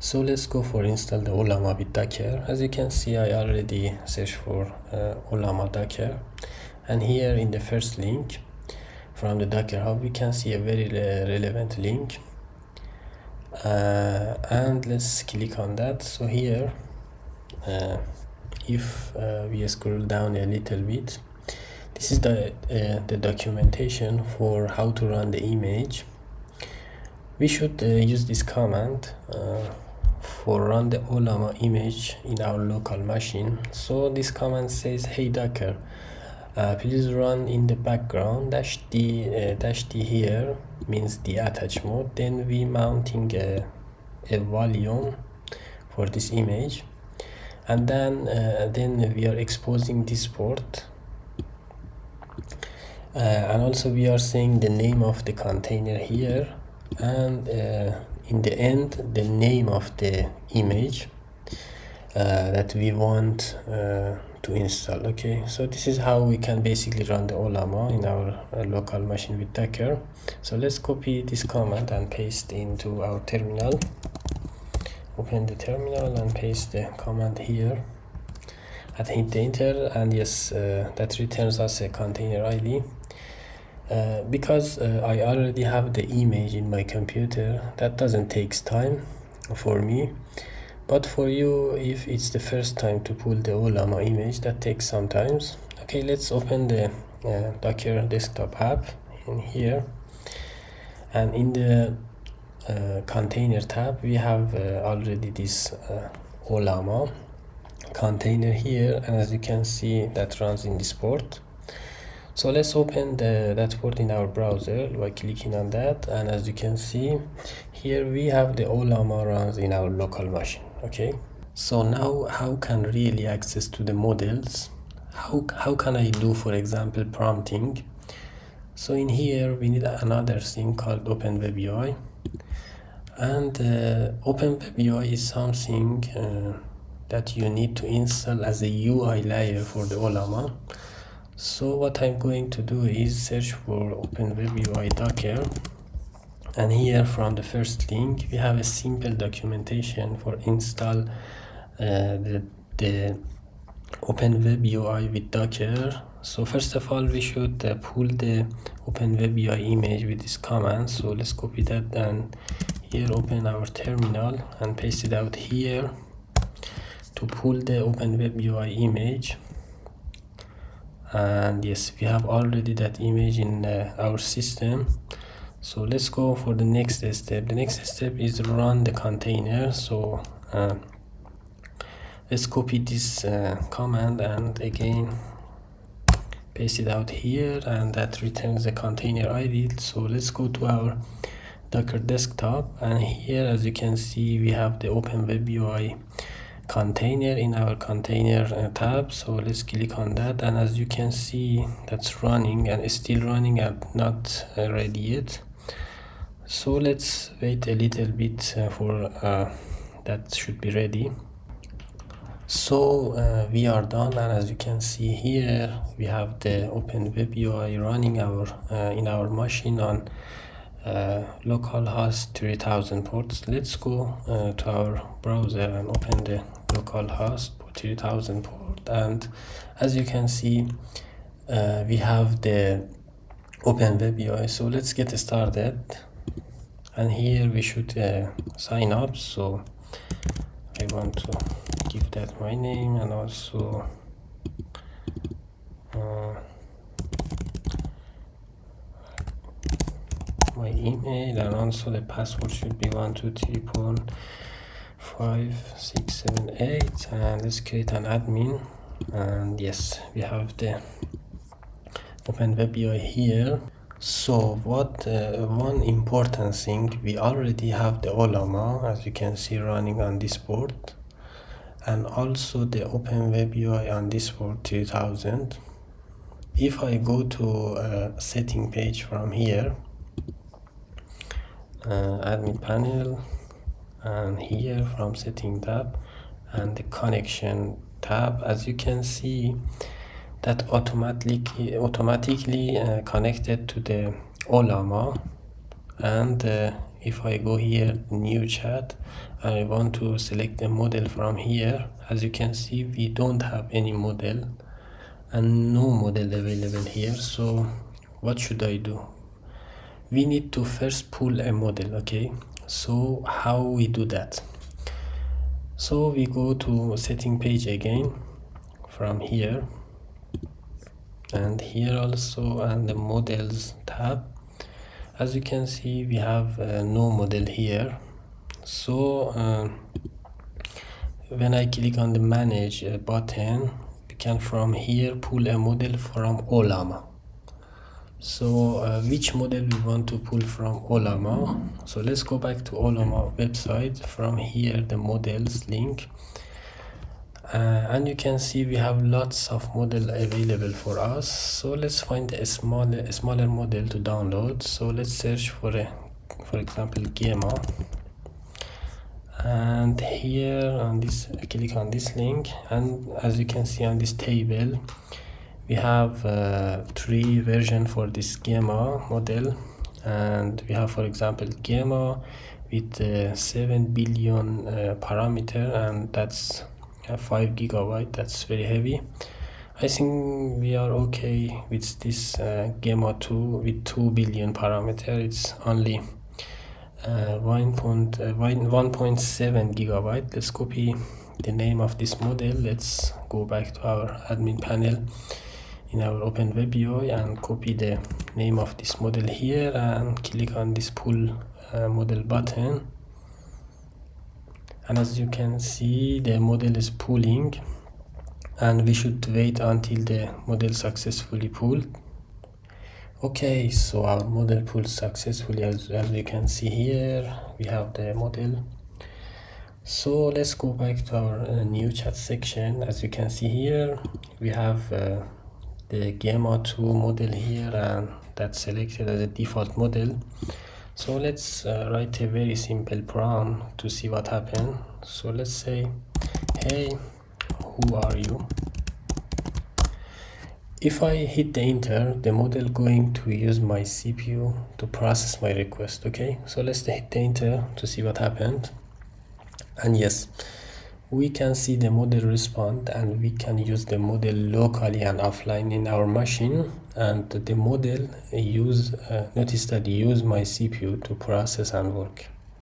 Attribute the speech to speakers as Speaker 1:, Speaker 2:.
Speaker 1: So let's go for install the Ollama with Docker. As you can see, I already searched for Ollama Docker, and here in the first link from the Docker Hub we can see a very relevant link, and let's click on that. So here if we scroll down a little bit, this is the documentation for how to run the image. We should use this command for run the Ollama image in our local machine. So this command says, hey Docker, please run in the background -d here means the attach mode. Then we mounting a volume for this image, and then we are exposing this port, and also we are saying the name of the container here, and in the end the name of the image that we want to install. Okay, so this is how we can basically run the Ollama in our local machine with Docker. So let's copy this command and paste into our terminal. Open the terminal and paste the command here and hit enter, and yes, that returns us a container ID. Because I already have the image in my computer, that doesn't take time for me, but for you, if it's the first time to pull the Ollama image, that takes some time. Okay, let's open the Docker desktop app in here, and in the container tab we have already this Ollama container here, and as you can see that runs in this port. So let's open that port in our browser by clicking on that, and as you can see here we have the Ollama runs in our local machine. Okay, so now how can really access to the models? How can I do, for example, prompting? So in here we need another thing called Open WebUI, and Open WebUI is something that you need to install as a UI layer for the Ollama. So what I'm going to do is search for Open WebUI Docker, and here from the first link we have a simple documentation for install the Open WebUI with Docker. So first of all we should pull the Open WebUI image with this command. So let's copy that and here open our terminal and paste it out here to pull the Open WebUI image. And yes, we have already that image in our system. So let's go for the next step. The next step is run the container. So let's copy this command and again paste it out here, and that returns the container ID. So let's go to our Docker desktop, and here as you can see we have the Open WebUI container in our container tab. So let's click on that, and as you can see that's running and still running and not ready yet. So let's wait a little bit for that should be ready. So we are done, and as you can see here we have the Open WebUI running our in our machine on localhost 3000 ports. Let's go to our browser and open the localhost 3000 port, and as you can see we have the Open WebUI. So let's get started, and here we should sign up. So I want to give that my name and also my email, and also the password should be 123.567.8, and let's create an admin. And yes, we have the Open WebUI here. So what one important thing, we already have the Ollama as you can see running on this port, and also the Open WebUI on this port 3000. If I go to a setting page from here, admin panel, and here from setting tab and the connection tab, as you can see that automatically connected to the Ollama, and if I go here new chat and I want to select a model from here, as you can see we don't have any model and no model available here. So what should I do? We need to first pull a model. Okay, so how we do that? So we go to setting page again from here, and here also, and the models tab. As you can see we have no model here. So when I click on the manage button, we can from here pull a model from Ollama. So which model we want to pull from Ollama? So let's go back to Ollama website. From here the models link, and you can see we have lots of model available for us. So let's find a smaller model to download. So let's search for example Gamma, and here on this click on this link, and as you can see on this table we have 3 versions for this Gamma model, and we have for example Gamma with 7 billion parameter, and that's 5 gigabyte. That's very heavy. I think we are okay with this Gamma 2 with 2 billion parameter. It's only 1.7 gigabyte. Let's copy the name of this model. Let's go back to our admin panel in our Open WebUI and copy the name of this model here and click on this pull model button, and as you can see the model is pulling, and we should wait until the model successfully pulled. Okay, so our model pulled successfully. As you can see here we have the model. So let's go back to our new chat section. As you can see here we have the Gamma 2 model here, and that's selected as a default model. So let's write a very simple prompt to see what happened. So let's say, hey, who are you? If I hit the enter, the model going to use my CPU to process my request. Okay, so let's hit the enter to see what happened. And yes, we can see the model respond, and we can use the model locally and offline in our machine, and the model notice that use my CPU to process and work.